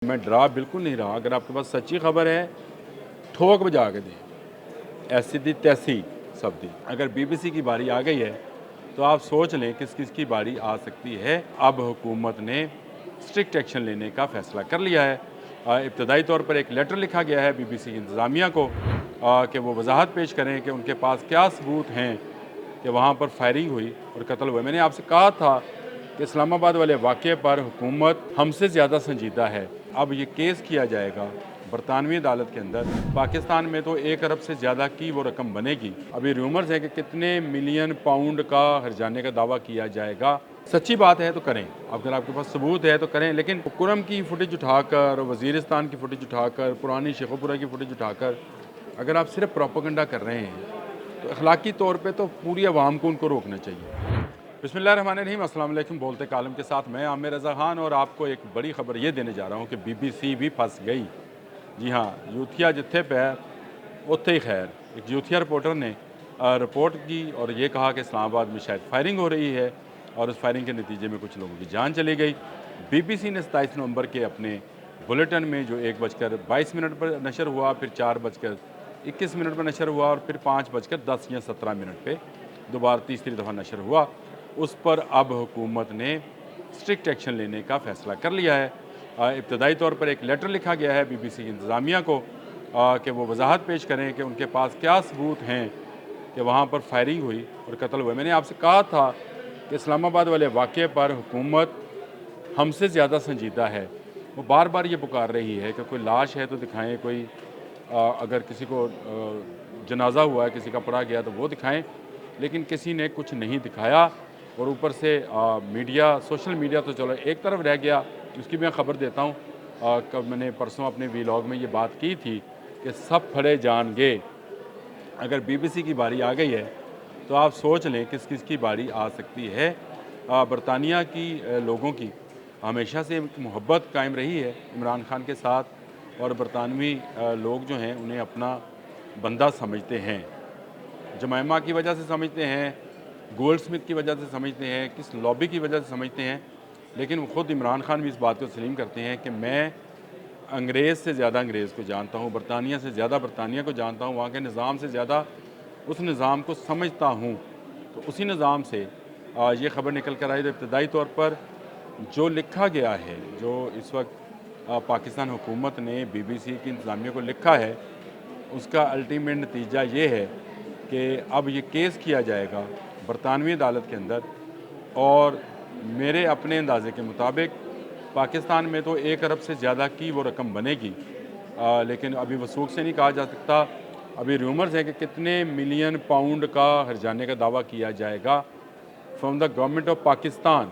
میں ڈرا بالکل نہیں رہا. اگر آپ کے پاس سچی خبر ہے ٹھوک بجا کے دیں, ایسی دی تیسی سب دی. اگر بی بی سی کی باری آ گئی ہے تو آپ سوچ لیں کس کس کی باری آ سکتی ہے. اب حکومت نے اسٹرکٹ ایکشن لینے کا فیصلہ کر لیا ہے. ابتدائی طور پر ایک لیٹر لکھا گیا ہے بی بی سی کی انتظامیہ کو کہ وہ وضاحت پیش کریں کہ ان کے پاس کیا ثبوت ہیں کہ وہاں پر فائرنگ ہوئی اور قتل ہوئے. میں نے آپ سے کہا تھا کہ اسلام آباد والے واقعے پر حکومت ہم سے زیادہ سنجیدہ ہے. اب یہ کیس کیا جائے گا برطانوی عدالت کے اندر. پاکستان میں تو 1 ارب سے زیادہ کی وہ رقم بنے گی. ابھی ریومرز ہیں کہ کتنے ملین پاؤنڈ کا ہرجانے کا دعویٰ کیا جائے گا. سچی بات ہے تو کریں, اگر آپ کے پاس ثبوت ہے تو کریں. لیکن کرم کی فوٹیج اٹھا کر, وزیرستان کی فوٹیج اٹھا کر, پرانی شیخو پورہ کی فوٹیج اٹھا کر اگر آپ صرف پروپیگنڈا کر رہے ہیں تو اخلاقی طور پہ تو پوری عوام کو ان کو روکنا چاہیے. بسم اللہ الرحمن الرحیم. السلام علیکم. بولتے کالم کے ساتھ میں عامر رضا خان, اور آپ کو ایک بڑی خبر یہ دینے جا رہا ہوں کہ بی بی سی بھی پھنس گئی. جی ہاں, یوتھیا جتھے پہ اتھے ہی خیر. ایک یوتھیا رپورٹر نے رپورٹ کی اور یہ کہا کہ اسلام آباد میں شاید فائرنگ ہو رہی ہے, اور اس فائرنگ کے نتیجے میں کچھ لوگوں کی جان چلی گئی. بی بی سی نے 27 نومبر کے اپنے بلیٹن میں جو 1:22 پر نشر ہوا, پھر 4:21 پر نشر ہوا, اور پھر 5:10 یا 17 پہ دوبارہ تیسری دفعہ نشر ہوا, اس پر اب حکومت نے اسٹرکٹ ایکشن لینے کا فیصلہ کر لیا ہے. ابتدائی طور پر ایک لیٹر لکھا گیا ہے بی بی سی کی انتظامیہ کو کہ وہ وضاحت پیش کریں کہ ان کے پاس کیا ثبوت ہیں کہ وہاں پر فائرنگ ہوئی اور قتل ہوئے. میں نے آپ سے کہا تھا کہ اسلام آباد والے واقعے پر حکومت ہم سے زیادہ سنجیدہ ہے. وہ بار بار یہ پکار رہی ہے کہ کوئی لاش ہے تو دکھائیں, کوئی اگر کسی کو جنازہ ہوا ہے, کسی کا پڑا گیا تو وہ دکھائیں, لیکن کسی نے کچھ نہیں دکھایا. اور اوپر سے میڈیا, سوشل میڈیا تو چلو ایک طرف رہ گیا, اس کی میں خبر دیتا ہوں. میں نے پرسوں اپنے ویلاگ میں یہ بات کی تھی کہ سب پھڑے جان گے. اگر بی بی سی کی باری آ گئی ہے تو آپ سوچ لیں کس کس کی باری آ سکتی ہے. برطانیہ کی لوگوں کی ہمیشہ سے ایک محبت قائم رہی ہے عمران خان کے ساتھ, اور برطانوی لوگ جو ہیں انہیں اپنا بندہ سمجھتے ہیں. جمائمہ کی وجہ سے سمجھتے ہیں, گولڈ سمتھ کی وجہ سے سمجھتے ہیں, کس لابی کی وجہ سے سمجھتے ہیں. لیکن خود عمران خان بھی اس بات کو تسلیم کرتے ہیں کہ میں انگریز سے زیادہ انگریز کو جانتا ہوں, برطانیہ سے زیادہ برطانیہ کو جانتا ہوں, وہاں کے نظام سے زیادہ اس نظام کو سمجھتا ہوں. تو اسی نظام سے یہ خبر نکل کر آئی. تو ابتدائی طور پر جو لکھا گیا ہے, جو اس وقت پاکستان حکومت نے بی بی سی کی انتظامیہ کو لکھا ہے, اس کا الٹیمیٹ نتیجہ یہ ہے کہ اب یہ کیس کیا جائے گا برطانوی عدالت کے اندر. اور میرے اپنے اندازے کے مطابق پاکستان میں تو 1 ارب سے زیادہ کی وہ رقم بنے گی, لیکن ابھی وثوق سے نہیں کہا جا سکتا. ابھی ریومرز ہیں کہ کتنے ملین پاؤنڈ کا ہرجانے کا دعویٰ کیا جائے گا from the government of Pakistan.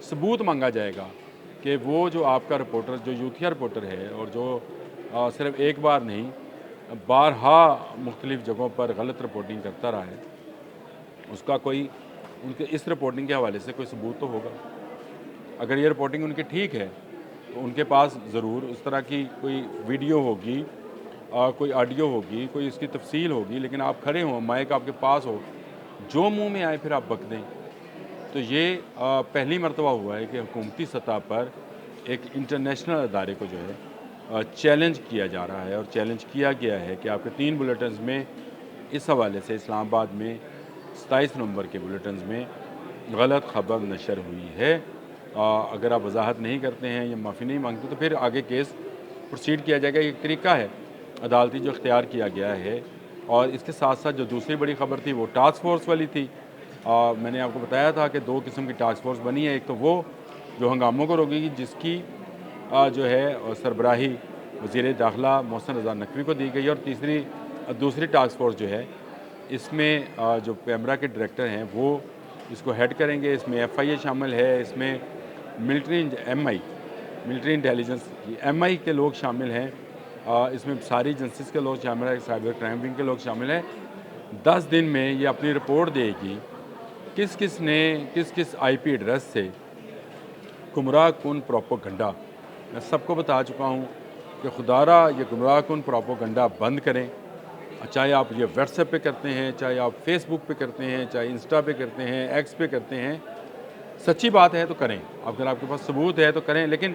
ثبوت مانگا جائے گا کہ وہ جو آپ کا رپورٹر, جو یوتھیا رپورٹر ہے, اور جو صرف ایک بار نہیں بارہا مختلف جگہوں پر غلط رپورٹنگ کرتا رہا ہے, اس کا کوئی ان کے اس رپورٹنگ کے حوالے سے کوئی ثبوت تو ہوگا. اگر یہ رپورٹنگ ان کی ٹھیک ہے تو ان کے پاس ضرور اس طرح کی کوئی ویڈیو ہوگی, کوئی آڈیو ہوگی, کوئی اس کی تفصیل ہوگی. لیکن آپ کھڑے ہوں, مائک آپ کے پاس ہو, جو منہ میں آئے پھر آپ بک دیں. تو یہ پہلی مرتبہ ہوا ہے کہ حکومتی سطح پر ایک انٹرنیشنل ادارے کو جو ہے چیلنج کیا جا رہا ہے, اور چیلنج کیا گیا ہے کہ آپ کے 3 بلیٹنز میں اس حوالے سے اسلام آباد میں 27 نومبر کے بلیٹنز میں غلط خبر نشر ہوئی ہے. اگر آپ وضاحت نہیں کرتے ہیں یا معافی نہیں مانگتے تو پھر آگے کیس پروسیڈ کیا جائے گا. ایک طریقہ ہے عدالتی جو اختیار کیا گیا ہے. اور اس کے ساتھ ساتھ جو دوسری بڑی خبر تھی وہ ٹاسک فورس والی تھی. میں نے آپ کو بتایا تھا کہ 2 قسم کی ٹاسک فورس بنی ہے. ایک تو وہ جو ہنگاموں کو روکے گی, جس کی جو ہے سربراہی وزیر داخلہ محسن رضا نقوی کو دی گئی, اور دوسری ٹاسک فورس جو ہے اس میں جو پیمرا کے ڈائریکٹر ہیں وہ اس کو ہیڈ کریں گے. اس میں ایف آئی اے شامل ہے, اس میں ملٹری انٹیلیجنس کی ایم آئی کے لوگ شامل ہیں, اس میں ساری ایجنسیز کے لوگ شامل ہیں, سائبر کرائم ونگ کے لوگ شامل ہیں. 10 دن میں یہ اپنی رپورٹ دے گی کس کس آئی پی ایڈریس سے گمراہ کن پروپیگنڈا. میں سب کو بتا چکا ہوں کہ خدارا یہ گمراہ کن پروپیگنڈا بند کریں. چاہے آپ یہ واٹس ایپ پہ کرتے ہیں, چاہے آپ فیس بک پہ کرتے ہیں, چاہے انسٹا پہ کرتے ہیں, ایکس پہ کرتے ہیں, سچی بات ہے تو کریں. اگر آپ کے پاس ثبوت ہے تو کریں. لیکن